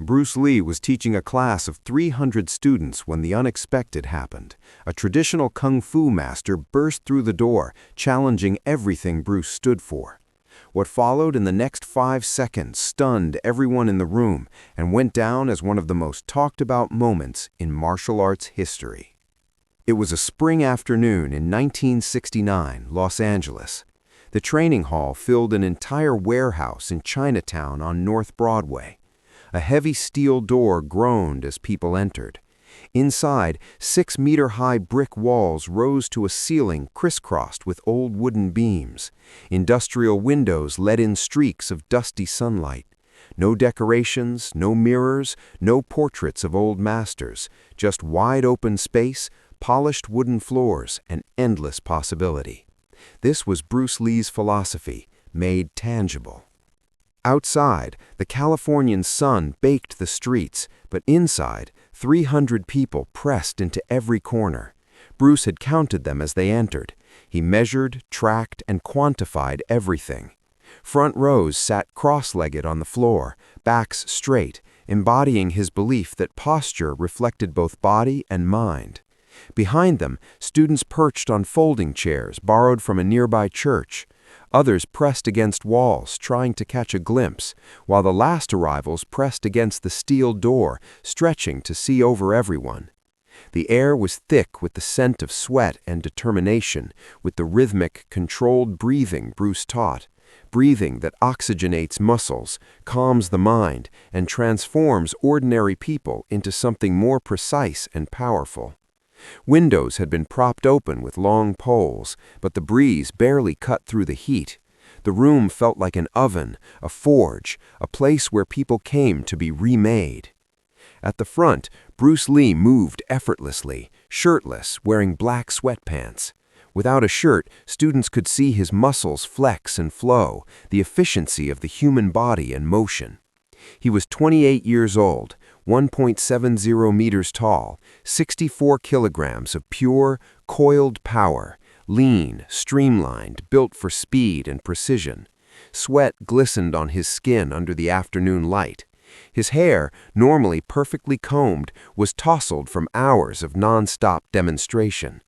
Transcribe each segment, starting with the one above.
Bruce Lee was teaching a class of 300 students when the unexpected happened. A traditional kung fu master burst through the door, challenging everything Bruce stood for. What followed in the next 5 seconds stunned everyone in the room and went down as one of the most talked about moments in martial arts history. It was a spring afternoon in 1969, Los Angeles. The training hall filled an entire warehouse in Chinatown on North Broadway. A heavy steel door groaned as people entered. Inside, 6-meter-high brick walls rose to a ceiling crisscrossed with old wooden beams. Industrial windows let in streaks of dusty sunlight. No decorations, no mirrors, no portraits of old masters, just wide-open space, polished wooden floors, and endless possibility. This was Bruce Lee's philosophy, made tangible. Outside, the Californian sun baked the streets, but inside, 300 people pressed into every corner. Bruce had counted them as they entered. He measured, tracked, and quantified everything. Front rows sat cross-legged on the floor, backs straight, embodying his belief that posture reflected both body and mind. Behind them, students perched on folding chairs borrowed from a nearby church. Others pressed against walls, trying to catch a glimpse, while the last arrivals pressed against the steel door, stretching to see over everyone. The air was thick with the scent of sweat and determination, with the rhythmic, controlled breathing Bruce taught, breathing that oxygenates muscles, calms the mind, and transforms ordinary people into something more precise and powerful. Windows had been propped open with long poles, but the breeze barely cut through the heat. The room felt like an oven, a forge, a place where people came to be remade. At the front, Bruce Lee moved effortlessly, shirtless, wearing black sweatpants. Without a shirt, students could see his muscles flex and flow, the efficiency of the human body in motion. He was 28 years old, 1.70 meters tall, 64 kilograms of pure, coiled power, lean, streamlined, built for speed and precision. Sweat glistened on his skin under the afternoon light. His hair, normally perfectly combed, was tousled from hours of non-stop demonstration.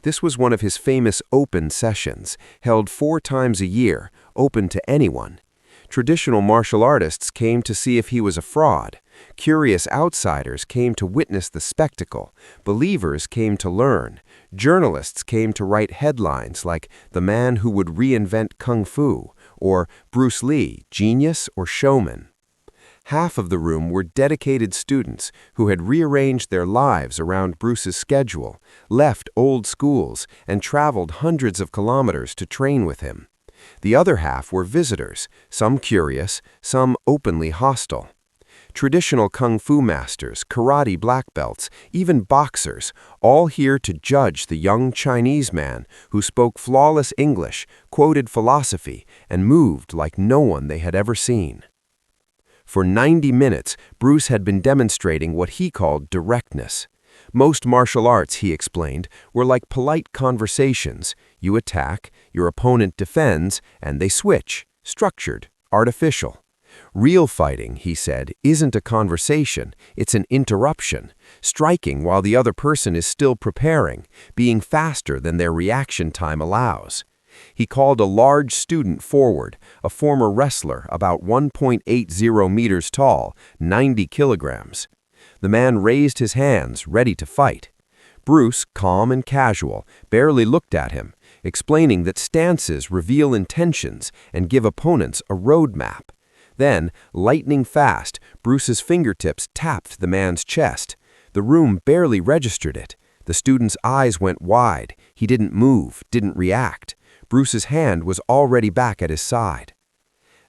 This was one of his famous open sessions, held 4 times a year, open to anyone. Traditional martial artists came to see if he was a fraud. Curious outsiders came to witness the spectacle. Believers came to learn. Journalists came to write headlines like "The Man Who Would Reinvent Kung Fu" or "Bruce Lee, Genius or Showman." Half of the room were dedicated students who had rearranged their lives around Bruce's schedule, left old schools, and traveled hundreds of kilometers to train with him. The other half were visitors, some curious, some openly hostile. Traditional kung fu masters, karate black belts, even boxers, all here to judge the young Chinese man who spoke flawless English, quoted philosophy, and moved like no one they had ever seen. For 90 minutes, Bruce had been demonstrating what he called directness. Most martial arts, he explained, were like polite conversations. You attack, your opponent defends, and they switch. Structured, artificial. Real fighting, he said, isn't a conversation, it's an interruption. Striking while the other person is still preparing, being faster than their reaction time allows. He called a large student forward, a former wrestler about 1.80 meters tall, 90 kilograms. The man raised his hands, ready to fight. Bruce, calm and casual, barely looked at him, explaining that stances reveal intentions and give opponents a roadmap. Then, lightning fast, Bruce's fingertips tapped the man's chest. The room barely registered it. The student's eyes went wide. He didn't move, didn't react. Bruce's hand was already back at his side.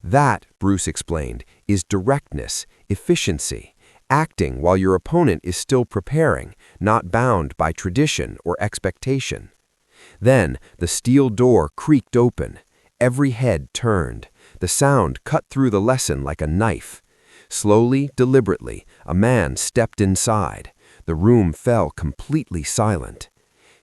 That, Bruce explained, is directness, efficiency. Acting while your opponent is still preparing, not bound by tradition or expectation. Then the steel door creaked open. Every head turned. The sound cut through the lesson like a knife. Slowly, deliberately, a man stepped inside. The room fell completely silent.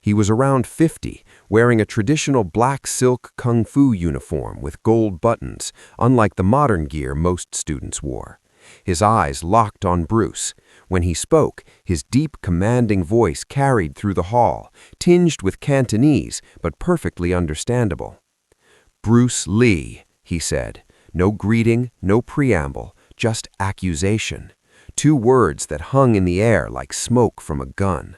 He was around 50, wearing a traditional black silk kung fu uniform with gold buttons, unlike the modern gear most students wore. His eyes locked on Bruce. When he spoke, his deep, commanding voice carried through the hall, tinged with Cantonese, but perfectly understandable. "Bruce Lee," he said. No greeting, no preamble, just accusation. Two words that hung in the air like smoke from a gun.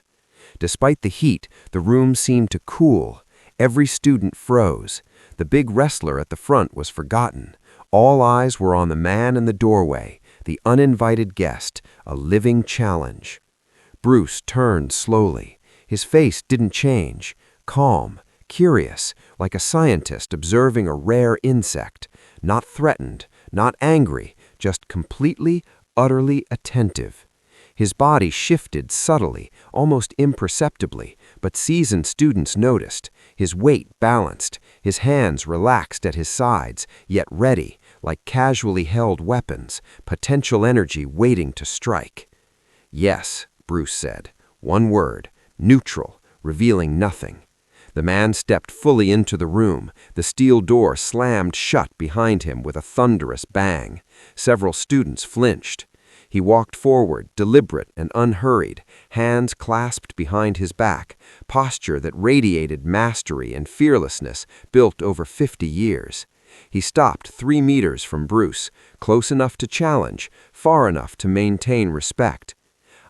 Despite the heat, the room seemed to cool. Every student froze. The big wrestler at the front was forgotten. All eyes were on the man in the doorway, the uninvited guest, a living challenge. Bruce turned slowly. His face didn't change. Calm, curious, like a scientist observing a rare insect. Not threatened, not angry, just completely, utterly attentive. His body shifted subtly, almost imperceptibly, but seasoned students noticed. His weight balanced, his hands relaxed at his sides, yet ready, like casually held weapons, potential energy waiting to strike. "Yes," Bruce said. One word, neutral, revealing nothing. The man stepped fully into the room. The steel door slammed shut behind him with a thunderous bang. Several students flinched. He walked forward, deliberate and unhurried, hands clasped behind his back, posture that radiated mastery and fearlessness built over 50 years. He stopped 3 meters from Bruce, close enough to challenge, far enough to maintain respect.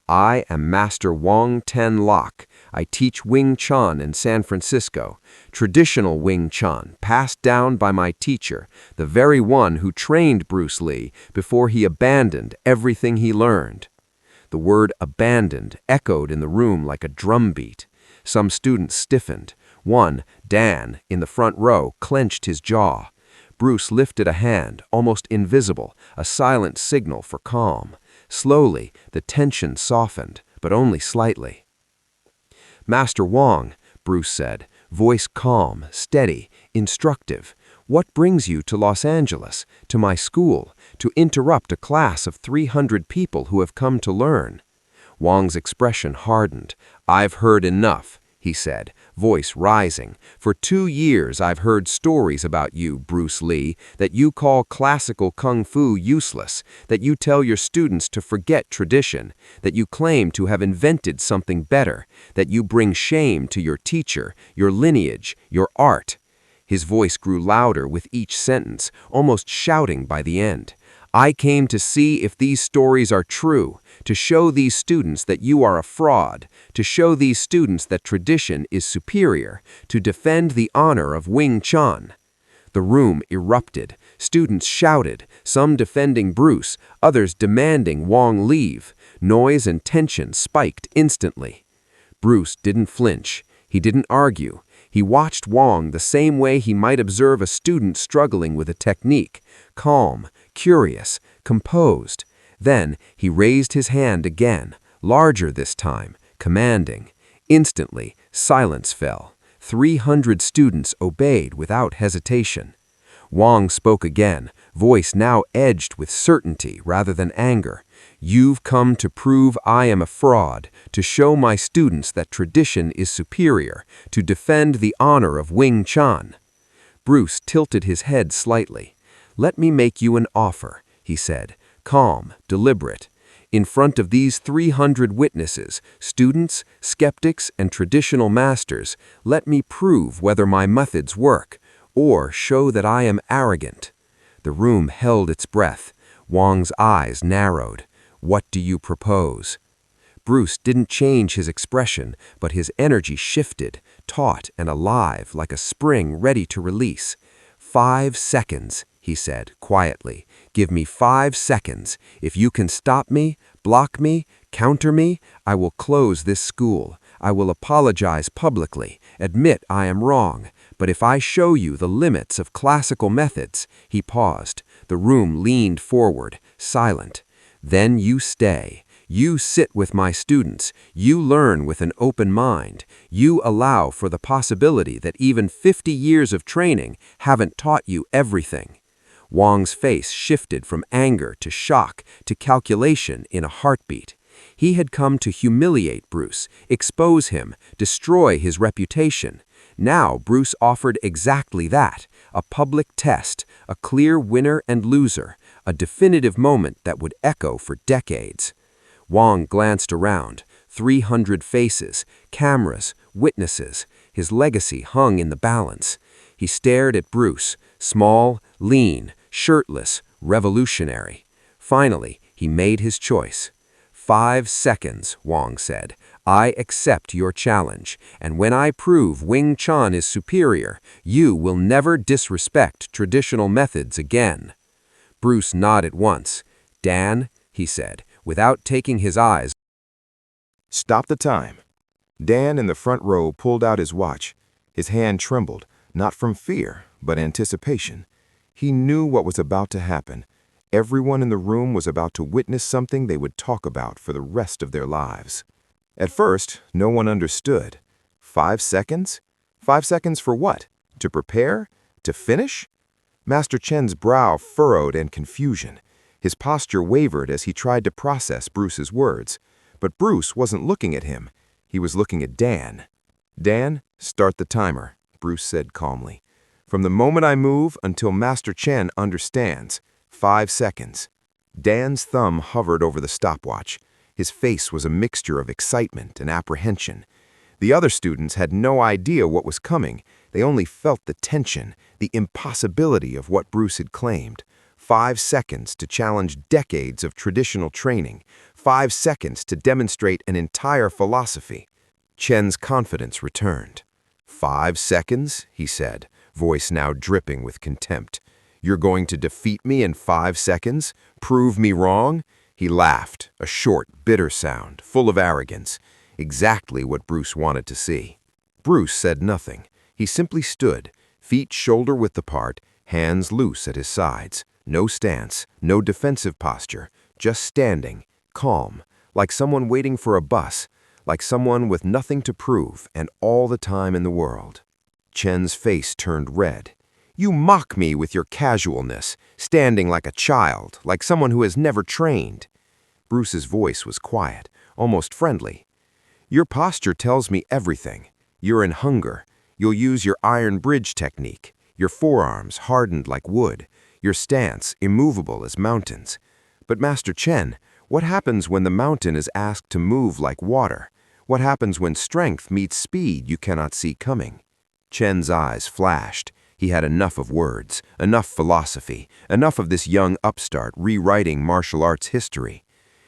"I am Master Wong Ten Lok. I teach Wing Chun in San Francisco. Traditional Wing Chun, passed down by my teacher, the very one who trained Bruce Lee before he abandoned everything he learned." The word abandoned echoed in the room like a drumbeat. Some students stiffened. One, Dan, in the front row, clenched his jaw. Bruce lifted a hand, almost invisible, a silent signal for calm. Slowly, the tension softened, but only slightly. "Master Wong," Bruce said, voice calm, steady, instructive, "what brings you to Los Angeles, to my school, to interrupt a class of 300 people who have come to learn?" Wong's expression hardened. "I've heard enough," he said, voice rising. "For 2 years I've heard stories about you, Bruce Lee, that you call classical kung fu useless, that you tell your students to forget tradition, that you claim to have invented something better, that you bring shame to your teacher, your lineage, your art." His voice grew louder with each sentence, almost shouting by the end. "I came to see if these stories are true, to show these students that you are a fraud, to show these students that tradition is superior, to defend the honor of Wing Chun." The room erupted. Students shouted, some defending Bruce, others demanding Wong leave. Noise and tension spiked instantly. Bruce didn't flinch. He didn't argue. He watched Wong the same way he might observe a student struggling with a technique, calm, curious, composed. Then he raised his hand again, larger this time, commanding. Instantly, silence fell. 300 students obeyed without hesitation. Wong spoke again, voice now edged with certainty rather than anger. "You've come to prove I am a fraud, to show my students that tradition is superior, to defend the honor of Wing Chun." Bruce tilted his head slightly. "Let me make you an offer," he said, calm, deliberate. "In front of these 300 witnesses, students, skeptics, and traditional masters, let me prove whether my methods work, or show that I am arrogant." The room held its breath. Wong's eyes narrowed. "What do you propose?" Bruce didn't change his expression, but his energy shifted, taut and alive like a spring ready to release. 5 seconds, he said quietly. "Give me 5 seconds. If you can stop me, block me, counter me, I will close this school. I will apologize publicly, admit I am wrong. But if I show you the limits of classical methods," he paused. The room leaned forward, silent. "Then you stay. You sit with my students. You learn with an open mind. You allow for the possibility that even 50 years of training haven't taught you everything." Wong's face shifted from anger to shock to calculation in a heartbeat. He had come to humiliate Bruce, expose him, destroy his reputation. Now Bruce offered exactly that, a public test, a clear winner and loser, a definitive moment that would echo for decades. Wang glanced around, 300 faces, cameras, witnesses. His legacy hung in the balance. He stared at Bruce, small, lean, shirtless, revolutionary. Finally, he made his choice. 5 seconds, Wang said. I accept your challenge, and when I prove Wing Chun is superior, you will never disrespect traditional methods again. Bruce nodded once. Dan, he said, without taking his eyes. Stop the time. Dan in the front row pulled out his watch. His hand trembled, not from fear, but anticipation. He knew what was about to happen. Everyone in the room was about to witness something they would talk about for the rest of their lives. At first, no one understood. 5 seconds? 5 seconds for what? To prepare? To finish? Master Chen's brow furrowed in confusion. His posture wavered as he tried to process Bruce's words. But Bruce wasn't looking at him. He was looking at Dan. Dan, start the timer, Bruce said calmly. From the moment I move until Master Chen understands. 5 seconds. Dan's thumb hovered over the stopwatch. His face was a mixture of excitement and apprehension. The other students had no idea what was coming. They only felt the tension, the impossibility of what Bruce had claimed. 5 seconds to challenge decades of traditional training. 5 seconds to demonstrate an entire philosophy. Chen's confidence returned. 5 seconds, he said, voice now dripping with contempt. You're going to defeat me in 5 seconds? Prove me wrong? He laughed, a short, bitter sound, full of arrogance. Exactly what Bruce wanted to see. Bruce said nothing. He simply stood, feet shoulder-width apart, hands loose at his sides. No stance, no defensive posture, just standing, calm, like someone waiting for a bus, like someone with nothing to prove and all the time in the world. Chen's face turned red. You mock me with your casualness, standing like a child, like someone who has never trained. Bruce's voice was quiet, almost friendly. Your posture tells me everything. You're in hunger. You'll use your iron bridge technique, your forearms hardened like wood, your stance immovable as mountains. But Master Chen, what happens when the mountain is asked to move like water? What happens when strength meets speed you cannot see coming? Chen's eyes flashed. He had enough of words, enough philosophy, enough of this young upstart rewriting martial arts history.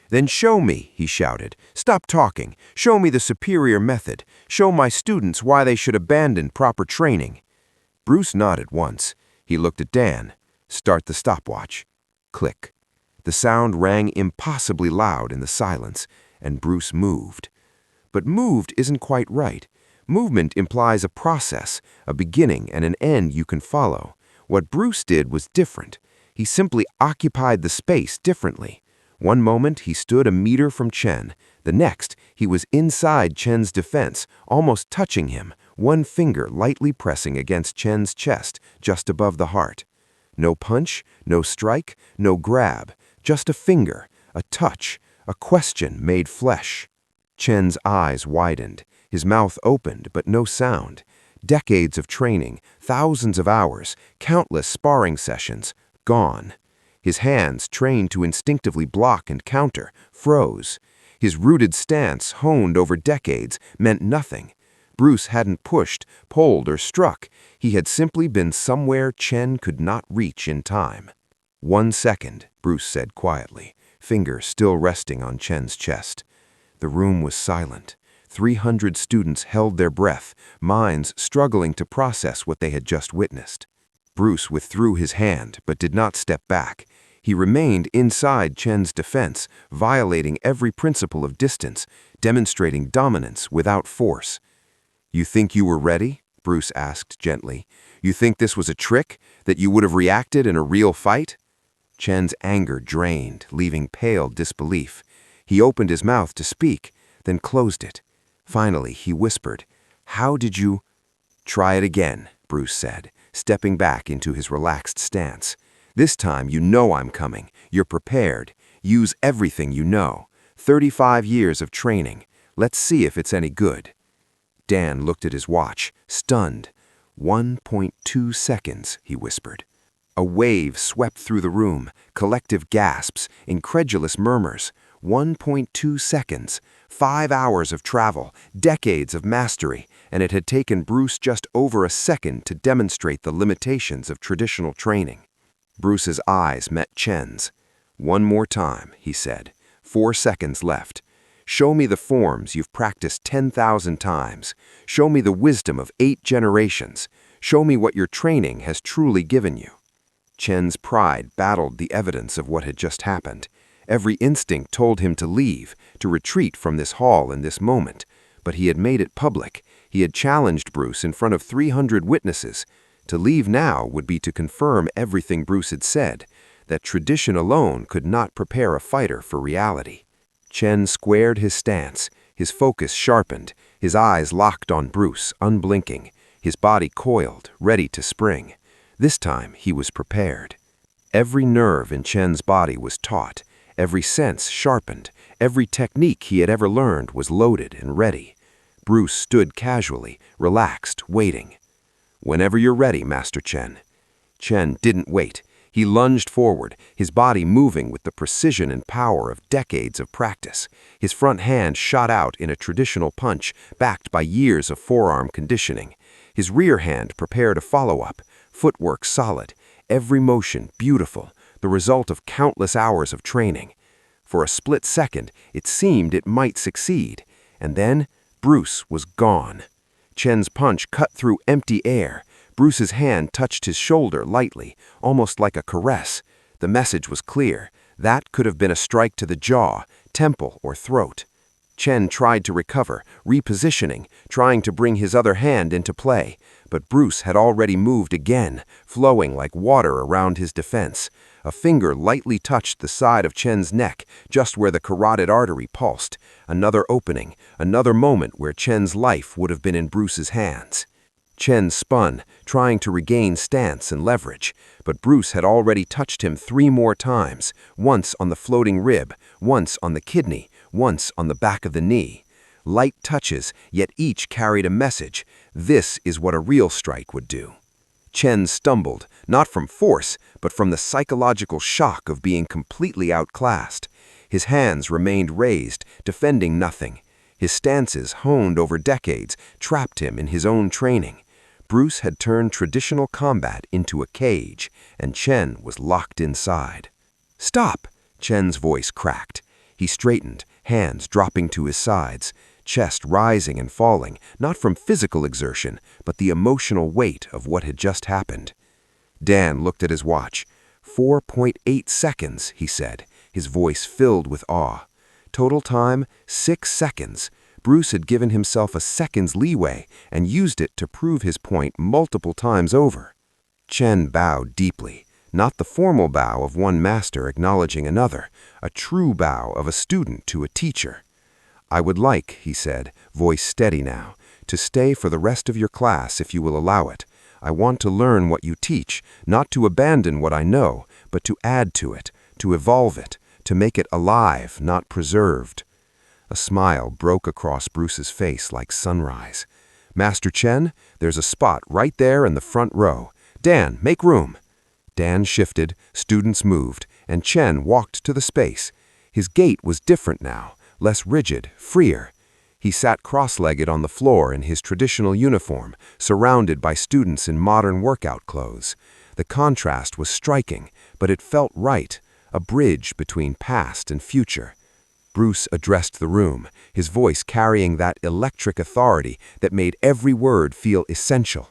Then show me, he shouted. Stop talking. Show me the superior method. Show my students why they should abandon proper training. Bruce nodded once. He looked at Dan. Start the stopwatch. Click. The sound rang impossibly loud in the silence, and Bruce moved. But moved isn't quite right. Movement implies a process, a beginning and an end you can follow. What Bruce did was different. He simply occupied the space differently. One moment he stood a meter from Chen. The next, he was inside Chen's defense, almost touching him, one finger lightly pressing against Chen's chest, just above the heart. No punch, no strike, no grab, just a finger, a touch, a question made flesh. Chen's eyes widened. His mouth opened, but no sound. Decades of training, thousands of hours, countless sparring sessions, gone. His hands, trained to instinctively block and counter, froze. His rooted stance, honed over decades, meant nothing. Bruce hadn't pushed, pulled, or struck. He had simply been somewhere Chen could not reach in time. 1 second, Bruce said quietly, finger still resting on Chen's chest. The room was silent. 300 students held their breath, minds struggling to process what they had just witnessed. Bruce withdrew his hand, but did not step back. He remained inside Chen's defense, violating every principle of distance, demonstrating dominance without force. You think you were ready? Bruce asked gently. You think this was a trick, that you would have reacted in a real fight? Chen's anger drained, leaving pale disbelief. He opened his mouth to speak, then closed it. Finally, he whispered, How did you— Try it again, Bruce said, stepping back into his relaxed stance. This time you know I'm coming. You're prepared. Use everything you know. 35 years of training. Let's see if it's any good. Dan looked at his watch, stunned. 1.2 seconds, he whispered. A wave swept through the room, collective gasps, incredulous murmurs. 1.2 seconds, 5 hours of travel, decades of mastery, and it had taken Bruce just over a second to demonstrate the limitations of traditional training. Bruce's eyes met Chen's. "One more time," he said. 4 seconds left. "Show me the forms you've practiced 10,000 times. Show me the wisdom of 8 generations. Show me what your training has truly given you." Chen's pride battled the evidence of what had just happened. Every instinct told him to leave, to retreat from this hall in this moment. But he had made it public. He had challenged Bruce in front of 300 witnesses. To leave now would be to confirm everything Bruce had said, that tradition alone could not prepare a fighter for reality. Chen squared his stance, his focus sharpened, his eyes locked on Bruce, unblinking, his body coiled, ready to spring. This time he was prepared. Every nerve in Chen's body was taut, every sense sharpened, every technique he had ever learned was loaded and ready. Bruce stood casually, relaxed, waiting. "Whenever you're ready, Master Chen." Chen didn't wait. He lunged forward, his body moving with the precision and power of decades of practice. His front hand shot out in a traditional punch, backed by years of forearm conditioning. His rear hand prepared a follow-up, footwork solid, every motion beautiful, the result of countless hours of training. For a split second, it seemed it might succeed, and then Bruce was gone. Chen's punch cut through empty air. Bruce's hand touched his shoulder lightly, almost like a caress. The message was clear. That could have been a strike to the jaw, temple, or throat. Chen tried to recover, repositioning, trying to bring his other hand into play, but Bruce had already moved again, flowing like water around his defense. A finger lightly touched the side of Chen's neck, just where the carotid artery pulsed. Another opening, another moment where Chen's life would have been in Bruce's hands. Chen spun, trying to regain stance and leverage, but Bruce had already touched him 3 more times, once on the floating rib, once on the kidney, once on the back of the knee. Light touches, yet each carried a message. This is what a real strike would do. Chen stumbled, not from force, but from the psychological shock of being completely outclassed. His hands remained raised, defending nothing. His stances, honed over decades, trapped him in his own training. Bruce had turned traditional combat into a cage, and Chen was locked inside. "Stop!" Chen's voice cracked. He straightened, hands dropping to his sides, chest rising and falling, not from physical exertion, but the emotional weight of what had just happened. Dan looked at his watch. 4.8 seconds, he said, his voice filled with awe. Total time, 6 seconds. Bruce had given himself a second's leeway and used it to prove his point multiple times over. Chen bowed deeply, not the formal bow of one master acknowledging another, a true bow of a student to a teacher. "I would like," he said, voice steady now, "to stay for the rest of your class if you will allow it. I want to learn what you teach, not to abandon what I know, but to add to it, to evolve it, to make it alive, not preserved." A smile broke across Bruce's face like sunrise. "Master Chen, there's a spot right there in the front row. Dan, make room." Dan shifted, students moved, and Chen walked to the space. His gait was different now, less rigid, freer. He sat cross-legged on the floor in his traditional uniform, surrounded by students in modern workout clothes. The contrast was striking, but it felt right, a bridge between past and future. Bruce addressed the room, his voice carrying that electric authority that made every word feel essential.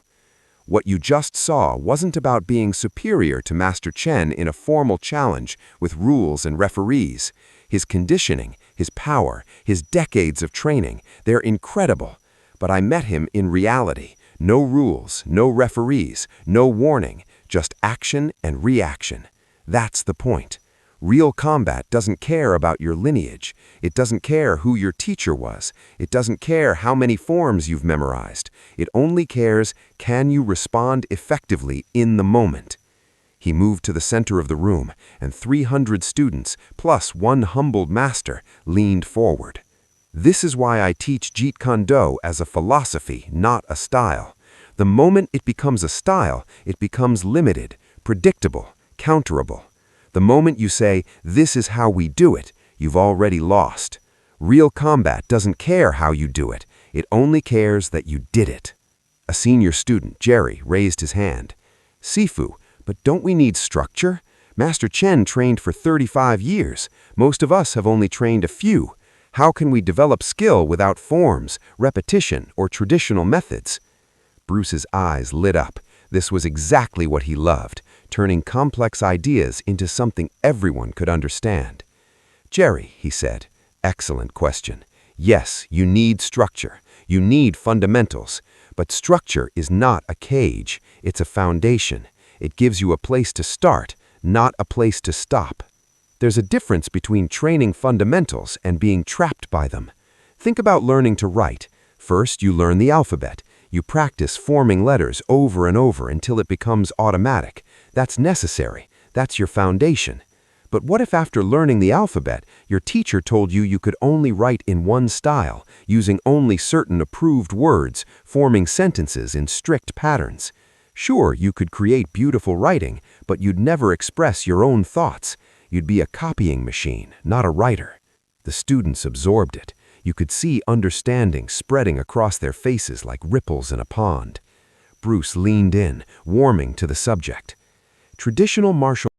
"What you just saw wasn't about being superior to Master Chen in a formal challenge with rules and referees. His conditioning, his power, his decades of training, they're incredible. But I met him in reality. No rules, no referees, no warning, just action and reaction. That's the point. Real combat doesn't care about your lineage. It doesn't care who your teacher was. It doesn't care how many forms you've memorized. It only cares, can you respond effectively in the moment?" He moved to the center of the room, and 300 students, plus one humbled master, leaned forward. "This is why I teach Jeet Kune as a philosophy, not a style. The moment it becomes a style, it becomes limited, predictable, counterable. The moment you say, "This is how we do it," you've already lost. Real combat doesn't care how you do it. It only cares that you did it. A senior student, Jerry, raised his hand. "Sifu, but don't we need structure? Master Chen trained for 35 years. Most of us have only trained a few. How can we develop skill without forms, repetition, or traditional methods?" Bruce's eyes lit up. This was exactly what he loved, turning complex ideas into something everyone could understand. "Jerry," he said, "excellent question. Yes, you need structure. You need fundamentals. But structure is not a cage. It's a foundation. It gives you a place to start, not a place to stop. There's a difference between training fundamentals and being trapped by them. Think about learning to write. First, you learn the alphabet. You practice forming letters over and over until it becomes automatic. That's necessary. That's your foundation. But what if after learning the alphabet, your teacher told you you could only write in one style, using only certain approved words, forming sentences in strict patterns? Sure, you could create beautiful writing, but you'd never express your own thoughts. You'd be a copying machine, not a writer. The students absorbed it. You could see understanding spreading across their faces like ripples in a pond. Bruce leaned in, warming to the subject. Traditional martial